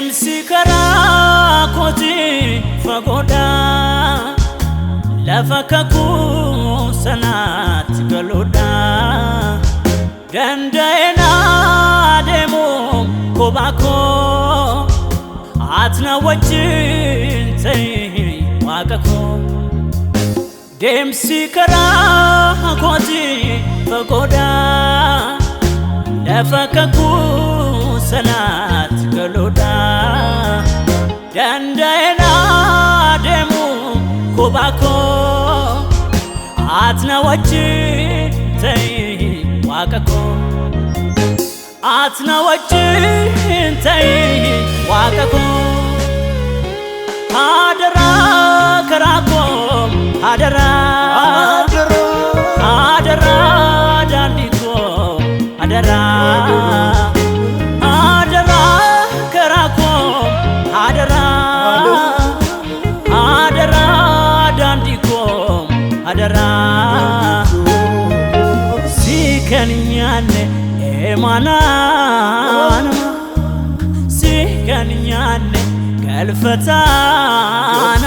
Deemsi karaa kooti fagoodha lafa kakuu sanaatti galuudha danda'eena deemu kophaa koo atna wajjin ta'e waaqa koo deemsi karaa kooti fagoodha lafa kakuu sanaatti galuudha danda'eena deemu kophaa koo atna wajjin ta'e waaqa koo atna wajjin ta'e waaqa koo adara karaa koo adara adara daandii koo adara adara karaa koo adara adara daandii koo adara si kan nyaanne emanaan si kan nyaanne galfataan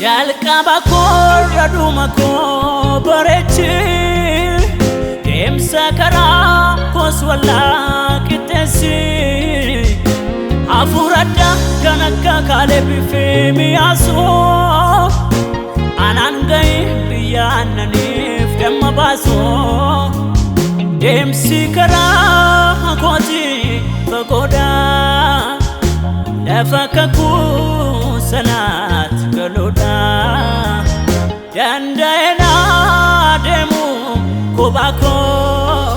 jalqaba korra dhuma koo bareechi deemsa karaa koos wallaa qixxeessi hafuuradda kan akka Kaalebii mi'aasu anaan ga'e biyya aannaniif damma baasu deemsi karaa kooti fagoodha lafa kakuu sanaatti galuudha danda'eena deemu kophaa koo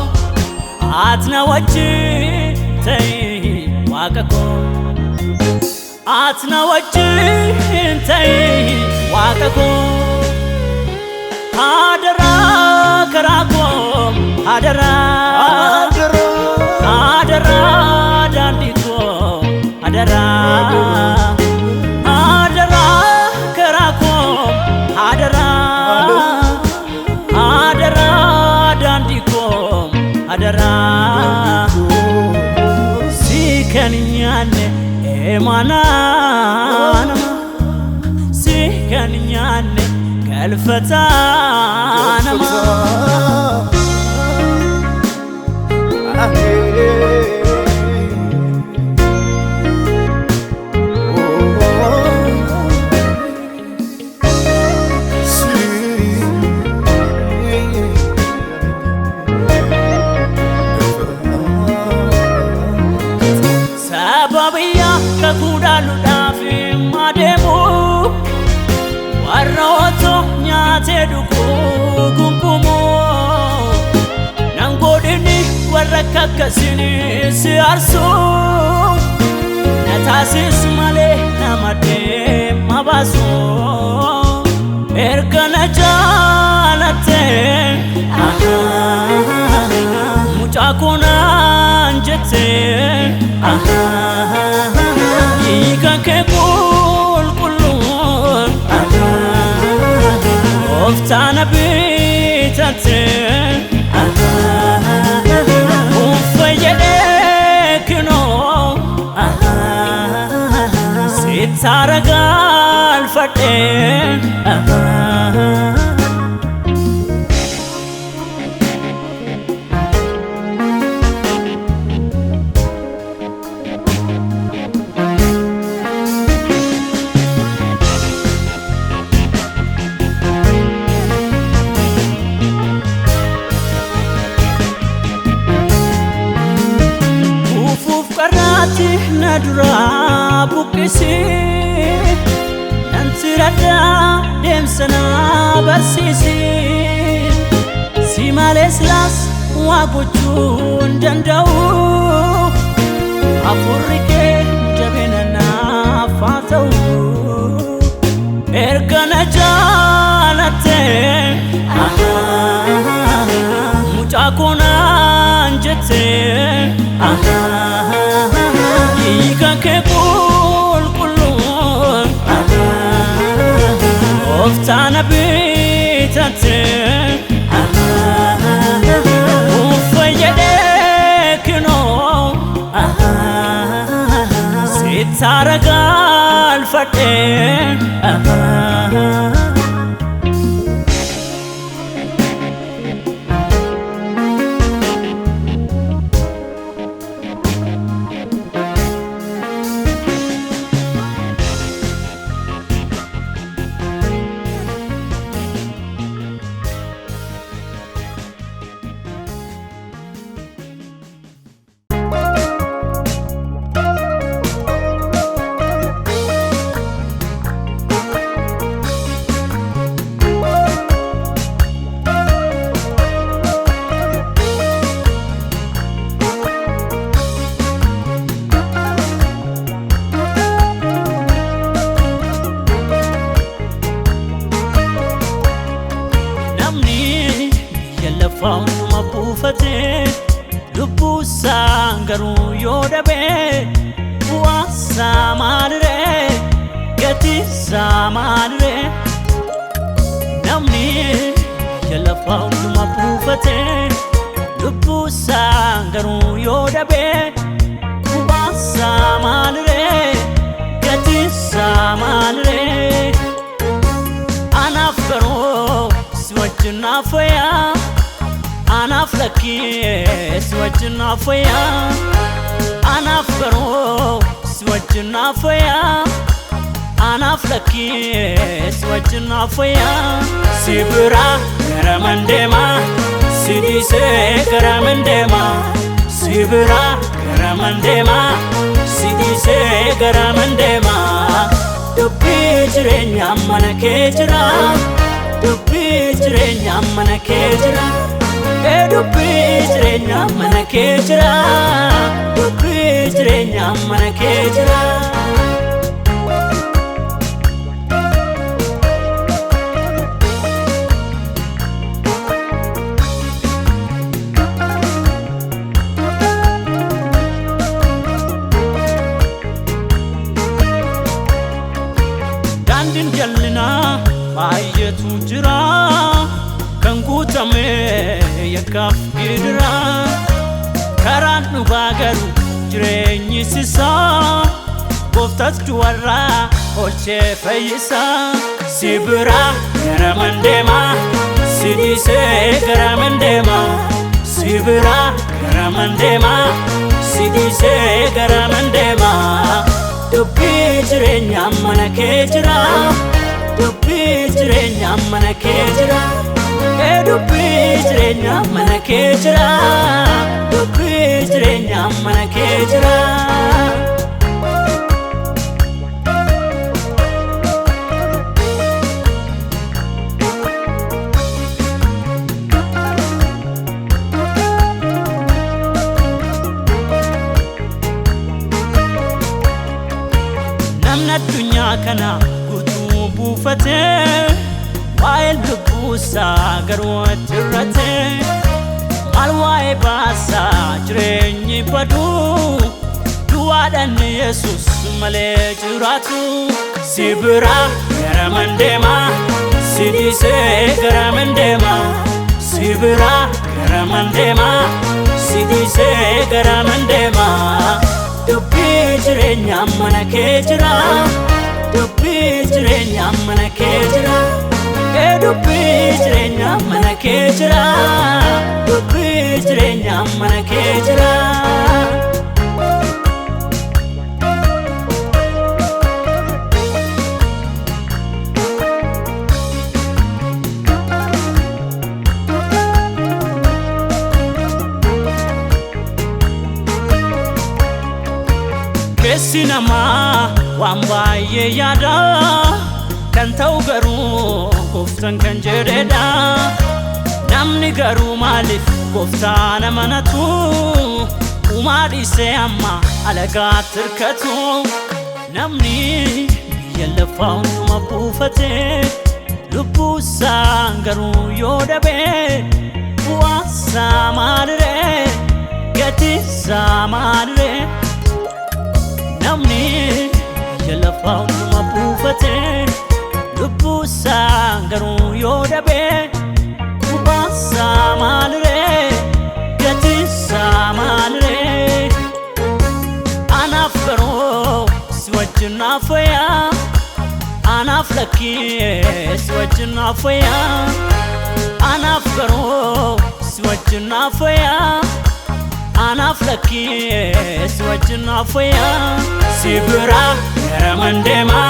atna wajjin ta'e waaqa koo atna wajjin ta'e waaqa koo adara karaa koo adara adara daandii koo adara adara karaa koo adara adara daandii koo adara si kan nyaanne emanaan si kan nyaanne galfataan sababiya kakuudhaaluudhaaf adeemu warra otoo nyaatee dhuguu gungumu nan godhini warra kakkasini si aarsu na taasisu malee nama deema baasu erga na jaalatte mucaa koo naan jette hiika kee qulqulluun gooftaan bitatte fayyadee kinoo sittaara galfadhee na dura buqqisi nan siradda deemsana barsiisi si malees laas waa gochuu hin danda'u hafuurri kee jabina naaf haa ta'u erga na jaalatte mucaa Kakunan jette Ika ke kulkulu Oftana bitate Ufayede kino Sitaragal fate Found my buffete, Lupu Sangaru Yodabe, Wasa Madre, Geti Samadre. Namni, Yella found my buffete, Lupu Sangaru Yodabe, Wasa Madre, Geti Samadre. Anafaro, swatching for ya. Anaflaki swatching for ya Anafaro swatching for ya Anaflaki swatching for ya Sibura Karamandema Sidise Karamandema Sibura Karamandema Sidise Karamandema Dubbi jirenya mana kejira Dubbi jirenya mana kejira Dubbi jirenya mana kejira Dubbi jirenya mana kejira Dandin jalina bayetu jira Kangutame yakaf gidra Karanu bagaru jireenyi sisa Goftas juwarra olche fayyisa Sibira garamandema Sidise garamandema Sibira garamandema Sidise garamandema Dubbi jireenya mana kejira Dubbi jireenya mana kejira Dubbi jirenya mana kejira Dubbi jirenya mana kejira Namna dunya kana gutu bufate While the busa garwat rate Malwai basa jrenyi padu Duadan Jesus male juratu Sibira garamandema Sidise garamandema Sibira garamandema Sidise garamandema Dubbi jirenya mana kejira Dubbi jirenya mana kejira Dubbi jirenya mana kejira Dubbi jirenya mana kejira Kesinama wambaye yada Kantau garu koftan kan jededa Namni garu malif koftana manatu Umari se amma alaga tirkatu Namni yalla faunu mabufate Lubu sangaru yodabe Wasa samare namni yalafaw numa buufate lubbu sangaru yodabe kuba samare gati samare anafkaro swajna faya anaflaki swajna faya anafkaro swajna faya anaflaki swajna faya sibra karamandema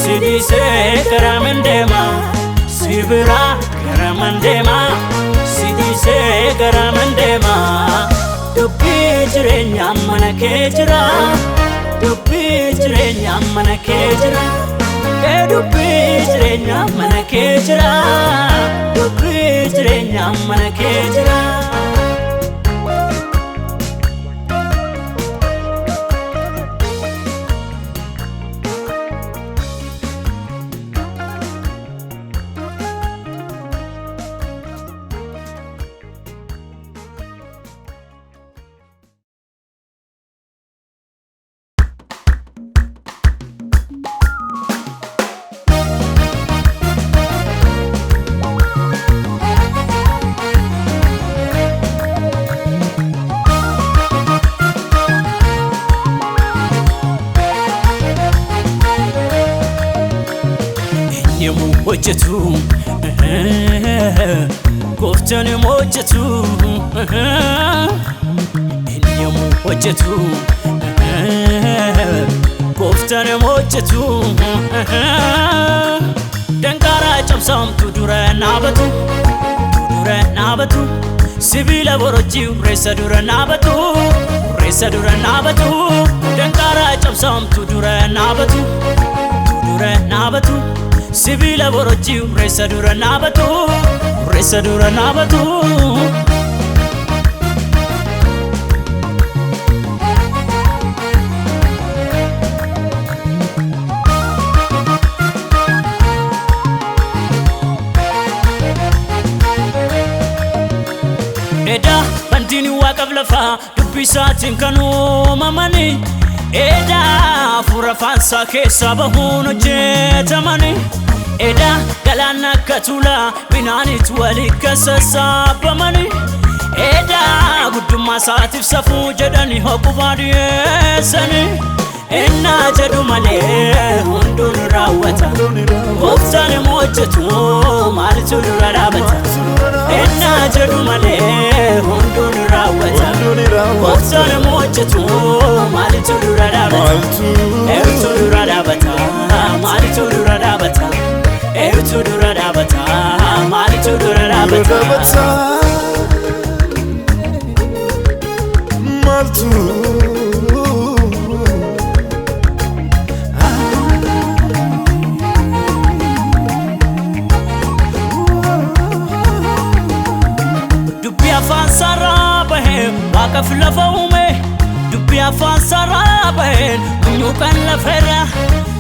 sidise karamandema sibra karamandema sidise karamandema dubbi jirenya manake jira dubbi jirenya manake jira dubbi jirenya manake jira dubbi jirenya manake jira Mojetu Goftani mojetu Inyamu mojetu Goftani mojetu Dengara chamsam tudura nabatu Sibila boroji resa dura nabatu Dengara chamsam tudura nabatu Sibila boroji resa dura nabatu Eda bandini wakavlafa dubisatin kanu mamani Eda furafansa kesa bahuno jetamani Eda galana katula binani tuwalika sasa pamani Eda guduma satif safu jadani hoku badiyesani Enna jadu male hundun rawata Goftani mojetu malitu radabata Enna jadu male hundun rawata Goftani mojetu malitu radabata Ertu radabata malitu radabata Ertu radabata malitu radabata Maltu Dubbi afaan sarraa baheen waaqaf lafa uume Dubbi afaan sarraa baheen munyuuqan laferra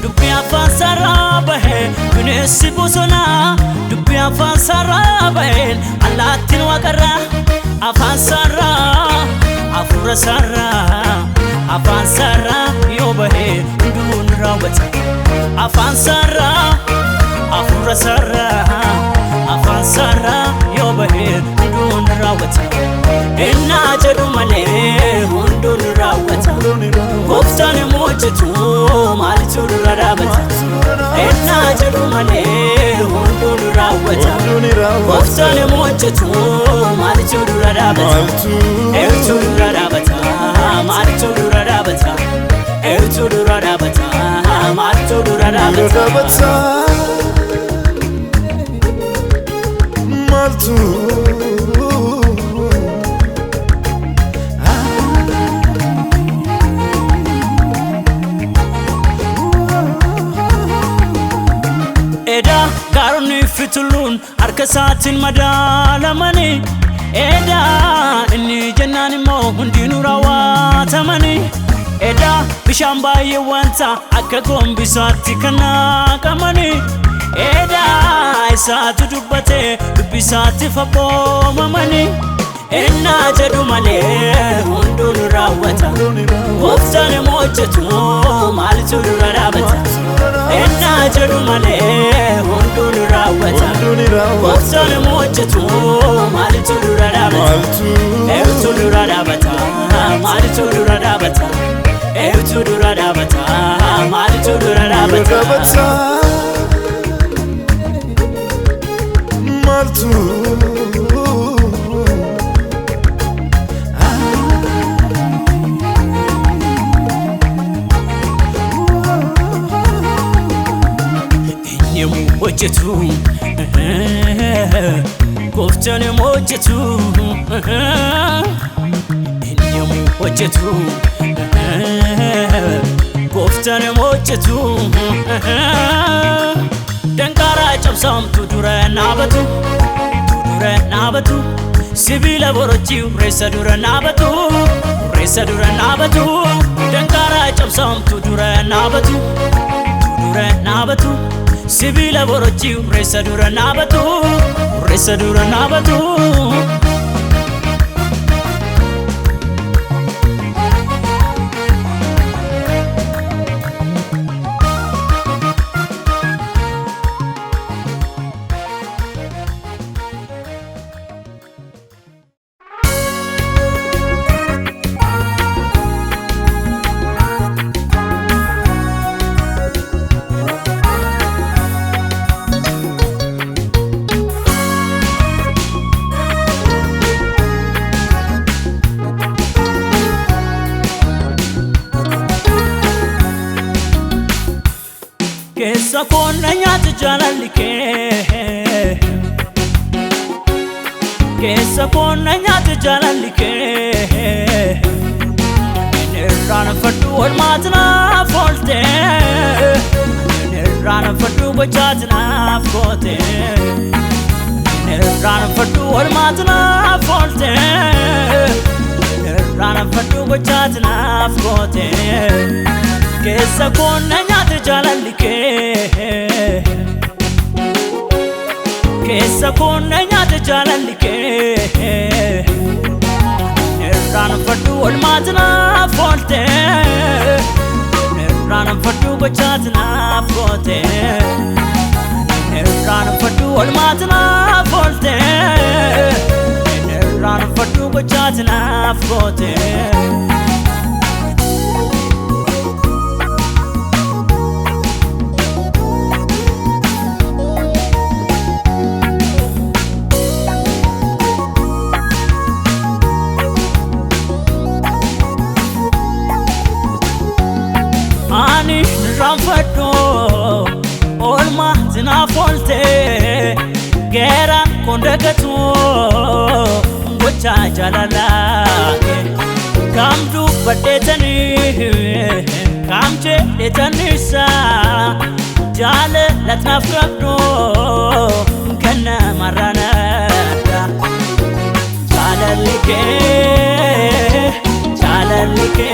Dubbi afaan sarraa baheen bineensi bosonaa Dubbi afaan sarraa baheen allaattiin waaqarra Afaan sarraa afura sarraa Afaan sarraa yoo baheen hunduun raawwata Afaan sarraa afura sarraa Afaan sarraa yoo baheen hunduun raawwata Enna jedhu malee hunduun raawwata Goftani mojetu malitu radabata Enna jedhu malee hunduun raawwata Goftani mojetu malitu radabata Ertu radabata malitu radabata Ertu radabata malitu radabata Maltu Eda garuni fitulun arkasatin madalamani Eda inni jannani mo hundinu rawatamani Eda bishaan baay'ee wanta akka gombisaatti kana kamani Eda isaatu dubbate dubbisaatti fabboomamani Enna jedhu malee hunduun goftane mochetu maaltu dura dhaabata ennaa jedhu malee hunduun raawwata goftane mochetu maaltu dura dhaabata eebtu dura dhaabata maaltu dura dhaabata eebtu dura dhaabata maaltu dura dhaabata maaltu mochetu goftane mochetu mochetu goftane mochetu dankara cabsamtu dura naabatu sibila borochi resa dura naabatu dankara cabsamtu dura naabatu sibila borochi resa dura naabatu Kesa konna nyaata jaalalike Kesa konna nyaata jaalalike Nirrana fadhu walmaatna folte Nirrana fadhu bachaatna fote Nirrana fadhu walmaatna folte Nirrana fadhu bachaatna fote Kesa konna nyaata jaalalike Kesa konna nyaata jaalalike Nirrana fadhu walmaatna folte Nirrana fadhu bachaatna fote Nirrana fadhu walmaatna folte Nirrana fadhu bachaatna fote Ani ramfadho olma zina folte gera kondagatu gocha jalalake kamdu badetani kamche detanisa jale latnafrabdo kana maranada jalalike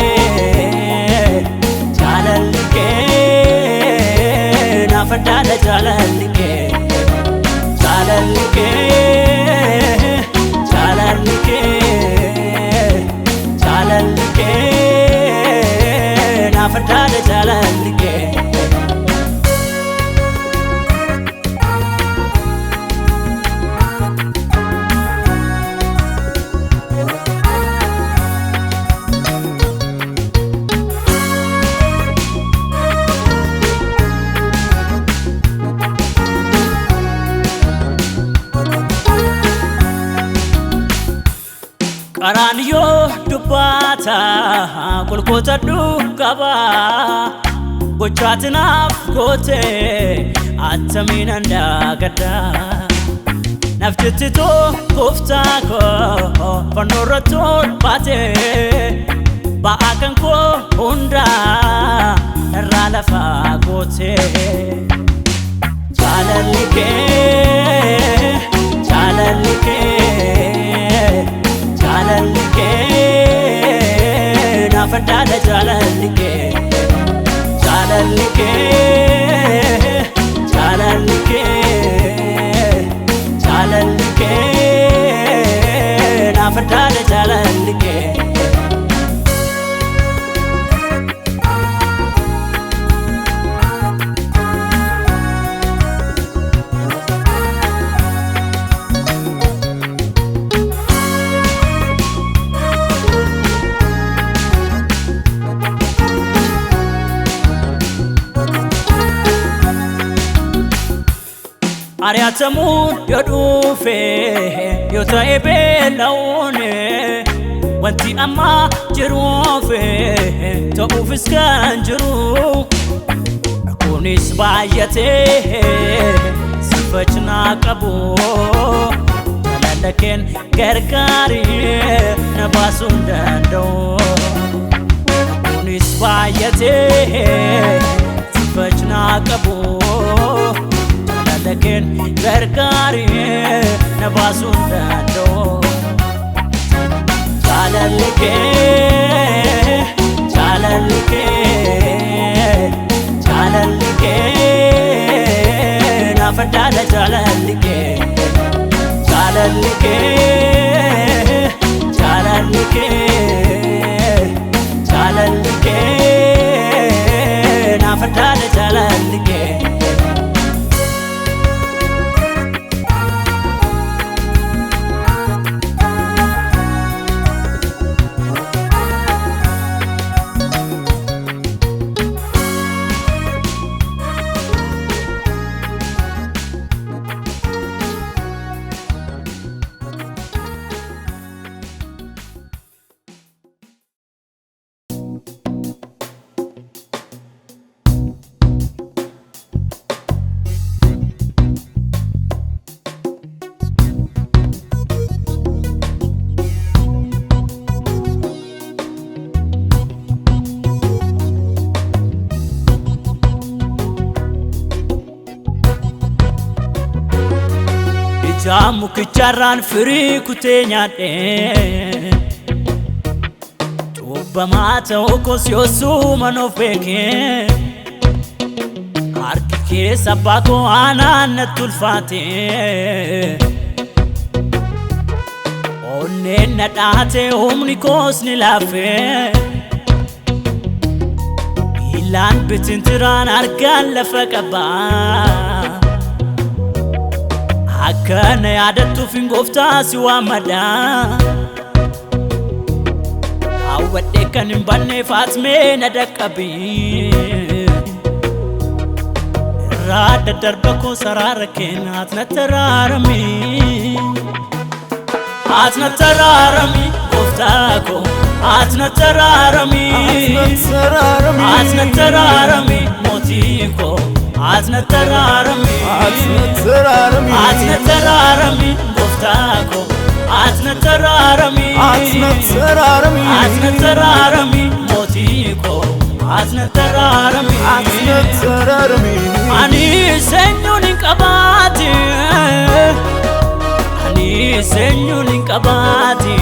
nafadala jalalike nafadala jalalike Qaraniyo dubbata kulkota dukkaba gochaatinaaf goote atamiin handaagadda naftittito gooftaa koo fannoorra tolbaate ba'aa kan koo hundaa irraa lafaa goote jaalallikee nafadala jalalike nafadala jalalike Mariatamun yodufe yota ebelawne wanti amma jirufe to ufiskan jiru kunis bayate sifachna qabu lalaken gargari nabasundando kunis bayate sifachna qabu لكن بركاري نباسون دانو جالالكي جالالكي جالالكي نافدال جالالكي جالالكي جالالكي جالالكي نافدال جالالكي Jamu kicharan firi kutenyade Tuba mata okos yosu manofeke Arki ke sabako ananatul fate Onne nadate omni kos nilafe Ilan bitintiran arkan lafakaba أكان يعدتو في نقفتا سوا مدى أودي كان نبني فاتمي ندكبي راد دربكو سراركين هاتنا ترارمي هاتنا ترارمي قفتاكو هاتنا ترارمي هاتنا ترارمي موتيكو عزنا ترارمي عزنا ترارمي قفتاكو عزنا ترارمي عزنا ترارمي موتيكو عزنا ترارمي أني سنوني كباتي أني سنوني كباتي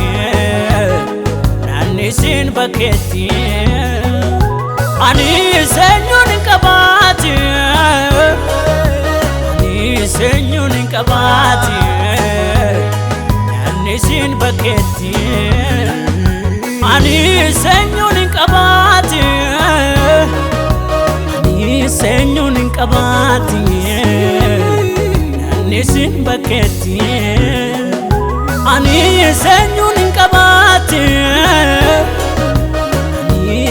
ناني سين بكتي أني سنوني كباتي أني سنوني كباتي أني سين بكتي أني سنوني كباتي أني سنوني كباتي أني سين بكتي أني سنوني كباتي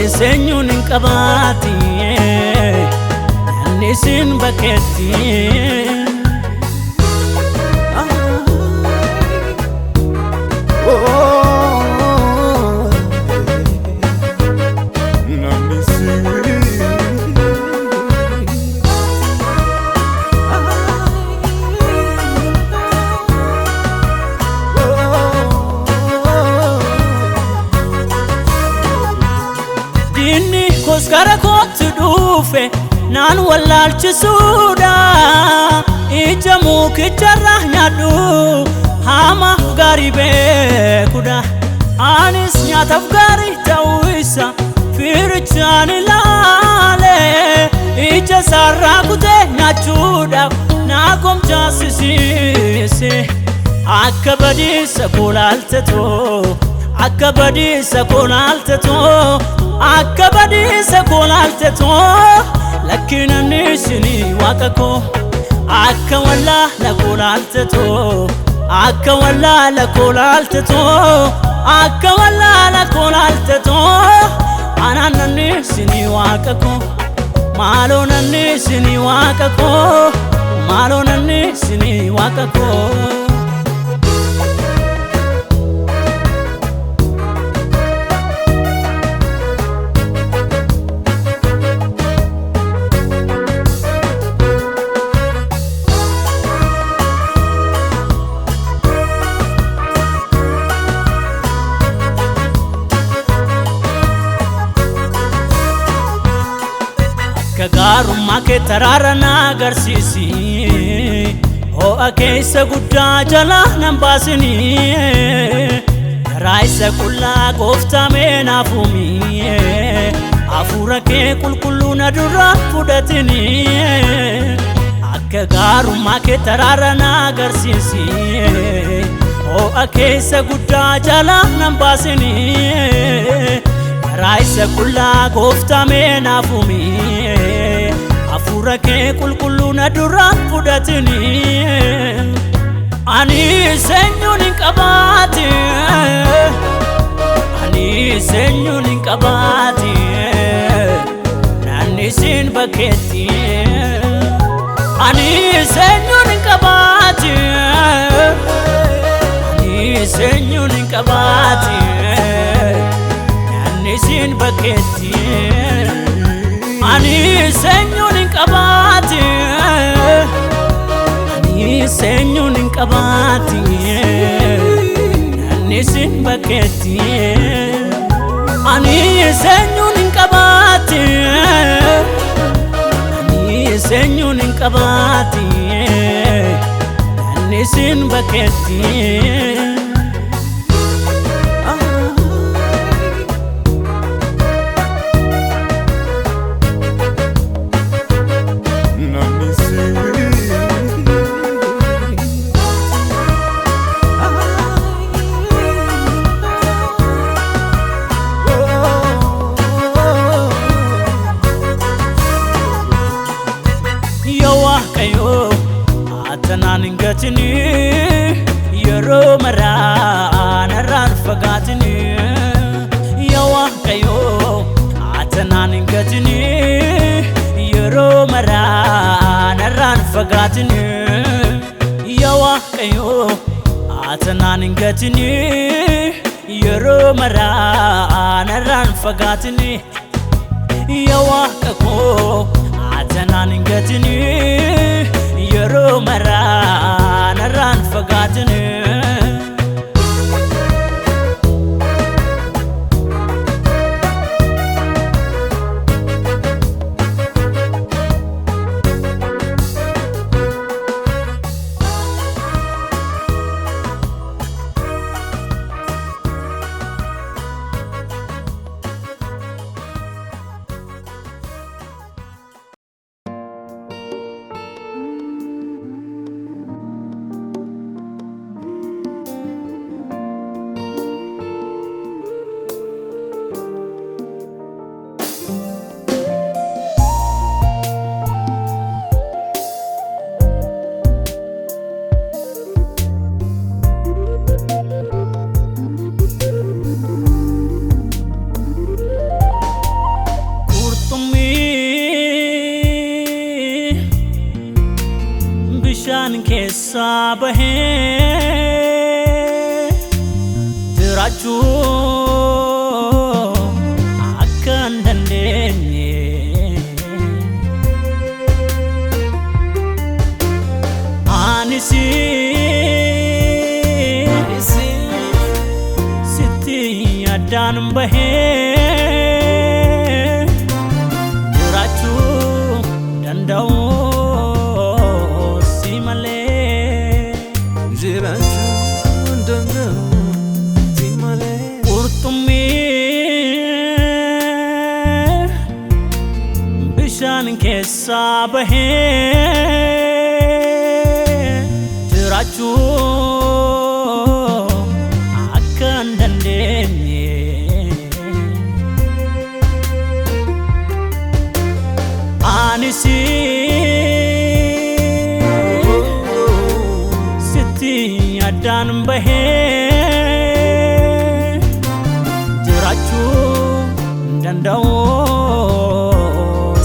سنون كباتي نسين بكتي Koskara kotu dufe nan walal chisuda ijamu kichara nyadu hama garibe kuda anis nyataf gari tawisa firchani lale ija sarra kute nachuda nakom jasisi akabadi sakulalteto akabadi sakulalteto akabadi sakulalteto lakina nisini wakako akawalla lakulalteto akawalla lakulalteto akawalla lakulalteto anana nisini wakako malona nisini wakako maalonanni sini waaqa koo Garummaa kee taraara na agarsiisi ho'a keessa guddaa jala nan baasini karaa isa qullaa gooftaa mee naaf uumi hafuura kee qulqulluu na dura fudhatini akka garummaa kee taraara na agarsiisi ho'a keessa guddaa jala nan baasini karaa isa qullaa gooftaa mee naaf uumi hafuura kee qulqulluu na dura fudhatini ani seenyuun hin qabaati ani seenyuun hin qabaati naannisiin bakkeetti ani seenyuun hin qabaati ani seenyuun hin qabaati naannisiin bakkeetti ani seenyuun hin qabaati ani seenyuun hin qabaati naannisiin bakkeetti ani seenyuun hin qabaati ani seenyuun hin qabaati naannisiin bakkeetti Atanaan hin gatini yeroo maraa narraan fagaatini yaa Waaqayyoo atanaan hin gatini yeroo maraa narraan fagaatini yaa Waaqayyoo atanaan hin gatini yeroo maraa narraan fagaatini yaa Waaqayyoo atanaan hin gatini yeroo maraa narraan fagaatini bishaan keessa bahee jiraachuu akka hin dandeenye ani sitti addaan bahee jiraachuu danda'u bishaan keessa bahee jiraachuu akka hin dandeenye ani sitti addaan bahee jiraachuu hin danda'u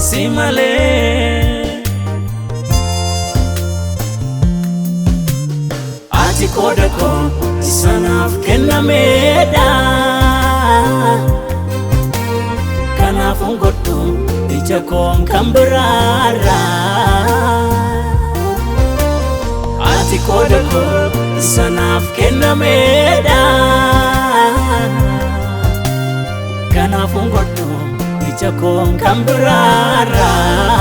si malee ija koon kan biraarraa. Ati qooda koo isa naaf kennameedha. Kanaafuu godhu ija koon kan biraarraa.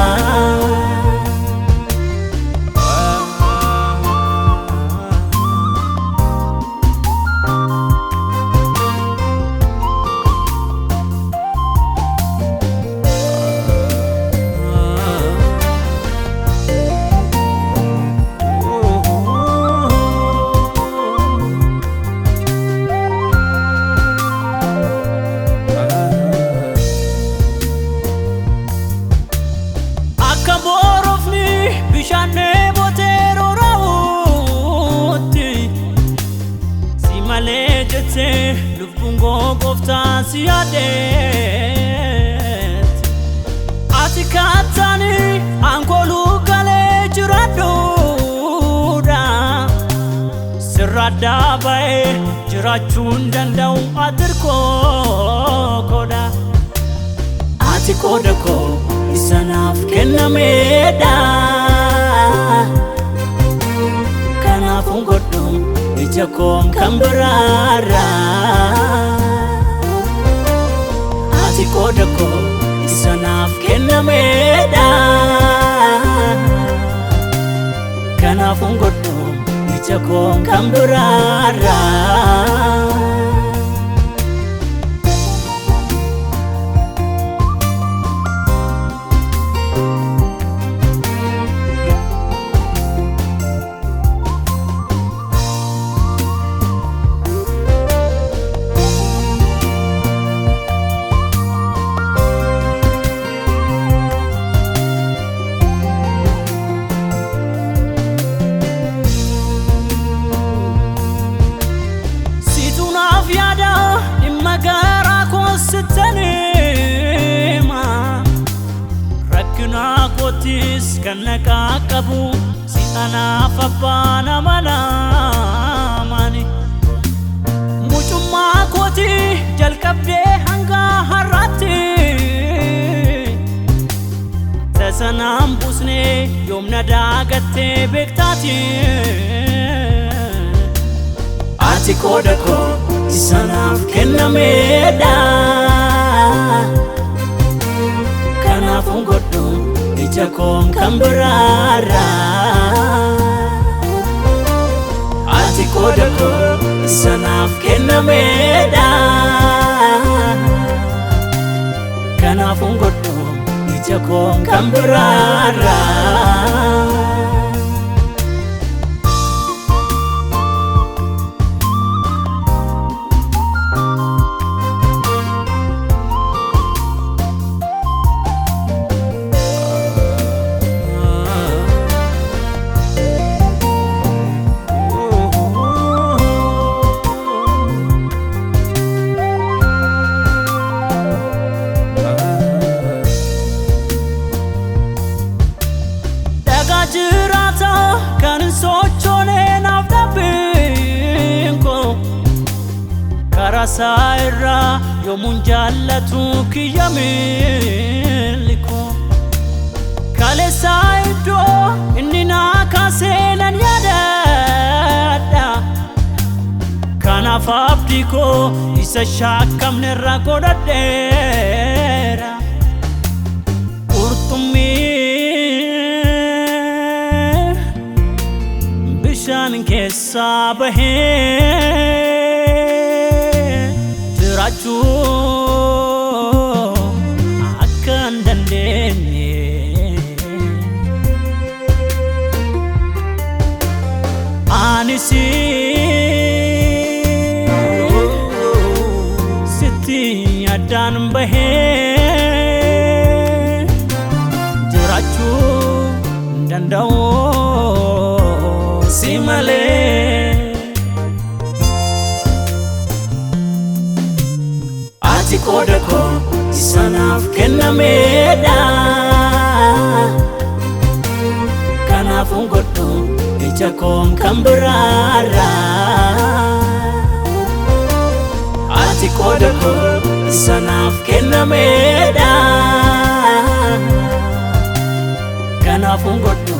Lubbuun gooftaan si yaadeet. Ati kaatani aangooluu galee jiraadhuudha. Sirra addaa ba'ee jiraachuun danda'u ati koodha. Ati qooda koo isa naaf kennameedha. Kanaafuu godhu ija koon kan biraarraa. Ati qooda koo isa naaf kennameedha. Kanaafuu godhu ija koon kan biraarraa. Rakkinaakotis kan naqaqabu si anaaf abbaan amanamani. Mucummaa kooti jalqabdee hanga har'aatti. Tasanaan buusnee yoomna daagattee beektaati. Ati qooda koo isa naaf kennameedha. Kanaafuu godhu ija koon kan biraarraa. Ati qooda koo isa naaf kennameedha. Kanaafuu godhu ija koon kan biraarraa. Jiraata kan sochoonee naaf dhabbinko. Karaa isaa irraa yoomuun jaallatu kiyya miiliko. Kaleessaa iddoo inni naa kaasee nan yaadadha. Kanaaf abdii koo isa shakkamne irraa godhadheera. Bishaan keessaa bahee jiraachuu akka hin dandeenye. Ani sitti addaan bahee jiraachuu hin danda'u. Si malee ati qooda koo isa naaf kennameedha. Kanaafuu godhu ija koon kan biraarraa. Ati qooda koo isa naaf kennameedha. kanaafun godhu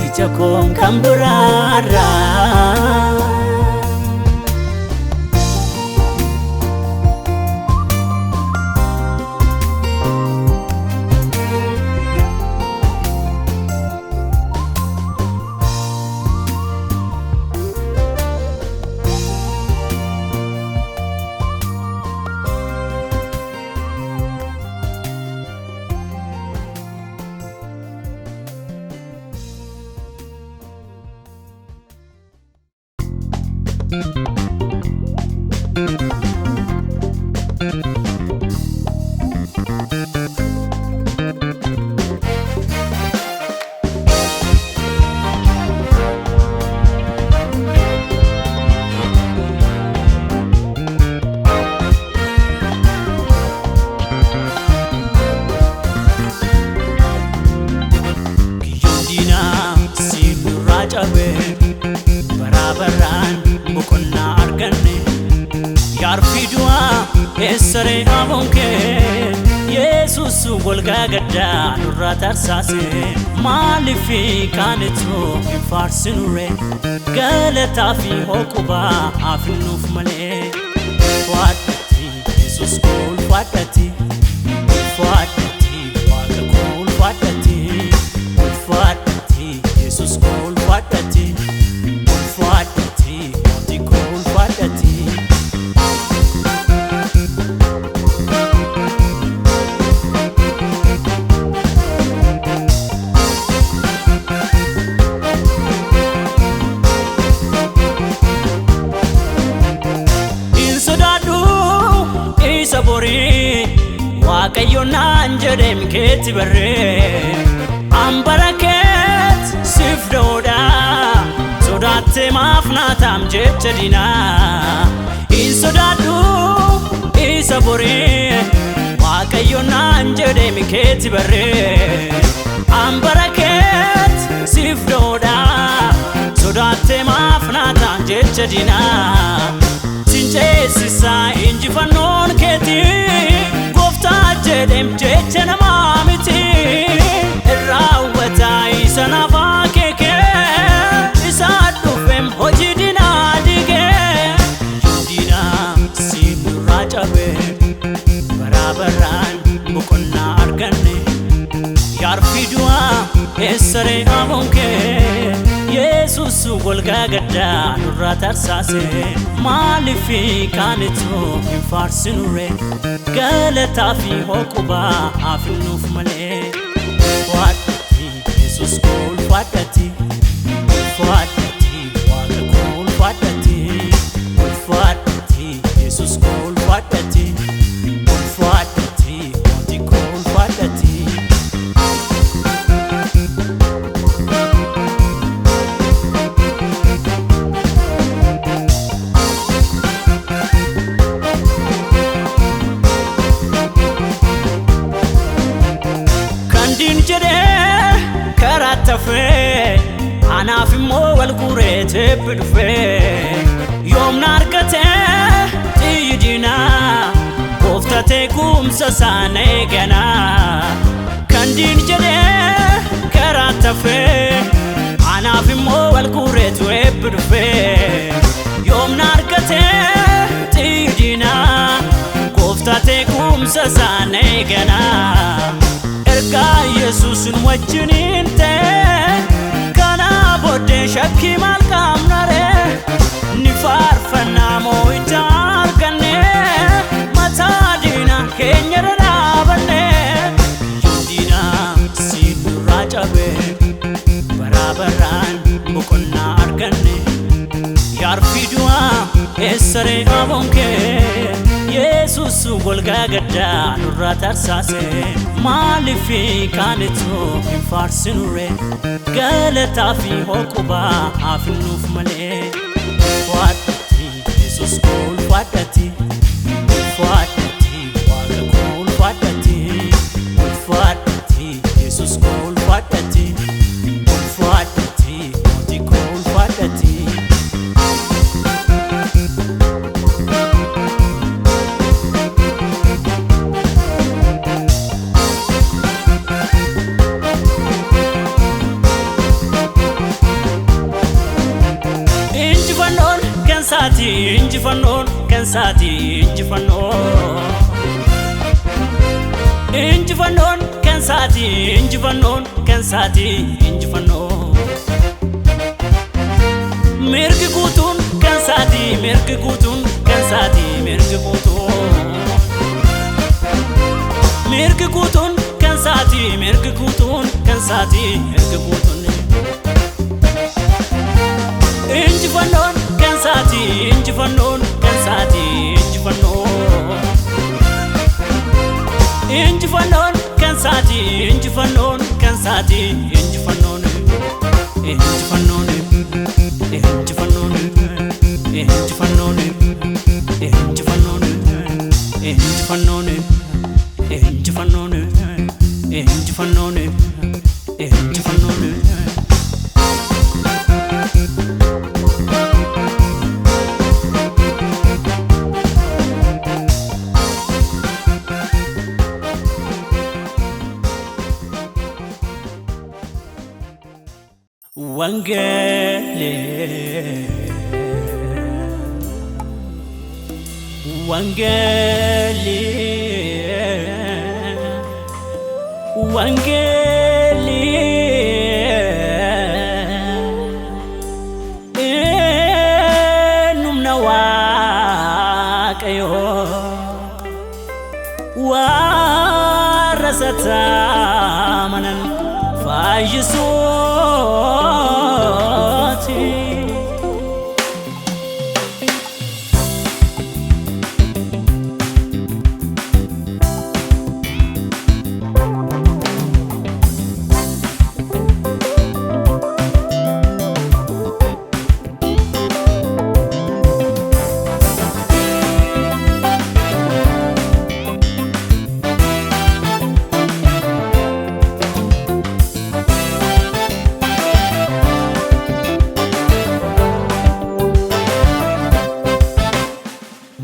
ija koon kan biraarraa. Barabaraan boqonnaa arganne yaarfii du'aa eessaree abonkee Yesuus golgaa gaddaa nurraa tarsaase maaliif kaanitu hin faarsinurre galataa fi hoqubaa afinnuuf malee fuudhatti Yesuus ulfaadhatti fuudhatti waaqa koo ulfaadhatti ulfaadhatti Yesuus ulfaadhatti ulfaadhatti mootii koo ulfaadhatti. Hin sodaadhu isa borii Waaqayyo naan jedhee mikeetti barree ambarakeet siif dhoodha sodaattee maaf naataam jecha dinaa. Hin sodaadhu isa borii Waaqayyo naan jedhee mikeetti barree ambarakeet siif dhoodha sodaattee maaf naataam jecha dinaa. Sinceessisaa injifannoon keetii gooftaa jedhem jecha namaa miti irraawwataa isa naaf akeekee isa dhufeem hojii dinaa digee dinaa siin nurraa cabee barabaraan boqonnaa arganne yaarfii du'aa eessaree abonkee Yesuus golgaa gaddaa nurraa tarsaase maaliif kaanitu hin faarsinurre galataa fi hoqubaa afinnuuf malee fuudhatti Yesuus ulfaadhatti ulfaadhatti waaqa koo ulfaadhatti ulfaadhatti Yesuus ulfaadhatti ulfaadhatti mootii koo ulfaadhatti. Anaaf immoo wal guureetee bidufee yoomna argatee xiyyi diinaa gooftatee kumsa isaan eeganaa kan diin jedhee karaa tafee anaaf immoo wal guureetee bidufee yoomna argatee xiyyi diinaa gooftatee kumsa isaan eeganaa ergaa Yesuusin wajjiniin ta'e booddee shakkii maal qabnaree ni faarfannaa moo'icha argannee mataa diinaa keenya irra dhaabannee diinaa siin nurraa cabee barabaraan boqonnaa arganne yaarfii du'aa eessaree abonkee Yesuus golgaa gaddaa nurraa tarsaase maaliif kaanitu hin faarsinurre galataa fi hoqubaa afinnuuf malee fuudhatti Yesuus ulfaadhatti ulfaadhatti waaqa koo ulfaadhatti ulfaadhatti Yesuus ulfaadhatti ulfaadhatti mootii koo ulfaadhatti. saati injifannoon kan saati injifannoon kan saati injifannoo mirgi guutuun kan saati mirgi guutuun kan saati mirgi guutuun mirgi guutuun kan saati mirgi guutuun kan saati mirgi guutuun injifannoon kan saati injifannoon kan saati injifannoon injifannoon kan saati injifannoon kan saati injifannoon injifannoon injifannoon injifannoon injifannoon injifannoon injifannoon injifannoon injifannoon Wangele Wangele Wangele Numna waqayo warasata manan fayisu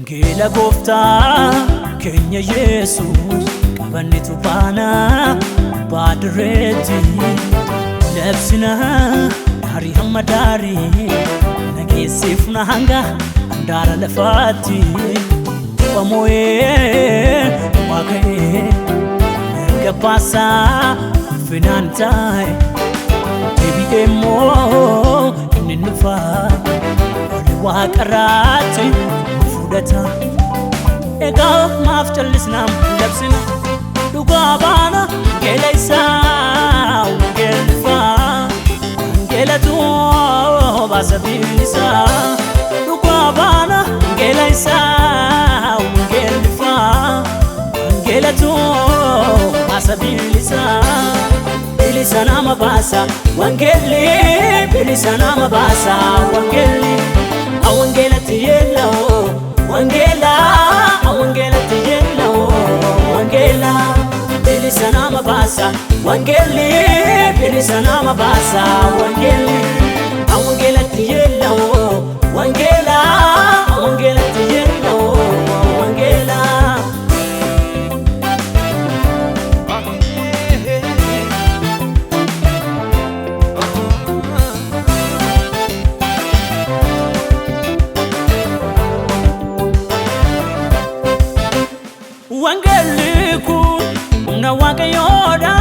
Gela gofta Kenya Jesus Kabani tubana Badreti Lebsina Dari hamadari Nagisifna hanga Andara lefati Pamoe Wakae Nerga pasa Finantai Baby emo Ninufa Oli wakarati Data ega maaf jallisnam labsina duga bana gelesa gelfa gelatu basabilisa duga bana gelesa gelfa gelatu basabilisa bilisana mabasa wangeli bilisana mabasa wangeli awangelati yellow Wangela, Wangela tiyelo, Wangela, bilisana mabasa, Wangeli, bilisana mabasa, Wangeli, Wangela tiyelo, Wangela, Wangela tiyelo, Wangela. Wangeliku na wakayoda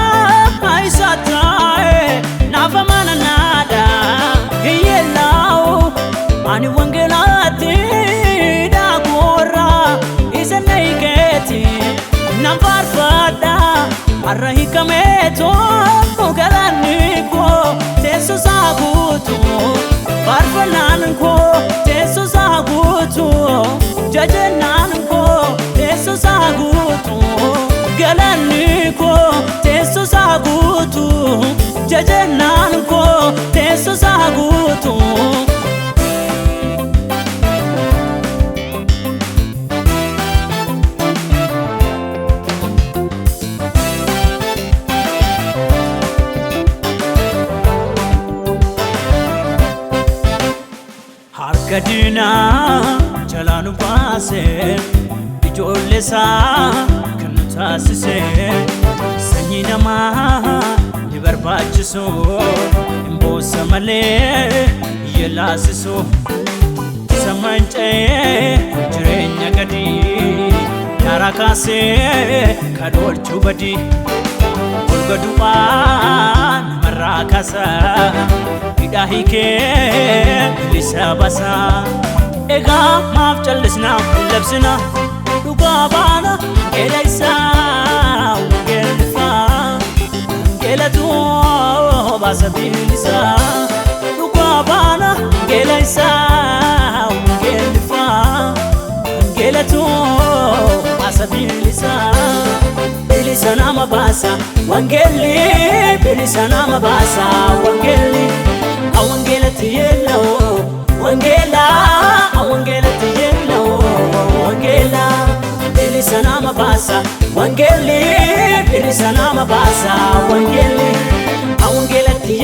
aisatae nafamana nada yelao ani wangelati dagora isenaiketi namfarfada arahikameto mugalaniko teso sagutu farfananko teso sagutu jajenanko teso sagutu galaniko teso sagutu jajenanko teso sagutu Harkadina jalanu paase Ijolesa kanutaasise Sanyi namaa ni barbaachisu Imboosa malee yelaasisu Isa manca'ee jireenya gadii karaa kaasee kan oolchuu badii golga du'aa namarraa kaasa hidhaa hiikee bilisa basa egaa maaf callisnaa labsina dhugaa baana wangeela isaa wangeelfaa wangeelatu baasa bilisa dhugaa baana wangeela isaa wangeelfaa wangeelatu baasa bilisa bilisa nama baasa wangeli bilisa nama baasa wangeli awangelati yellow wangela awangelati yellow wangela bilisa nama baasa wangeli bilisa nama baasa wangeli awangelati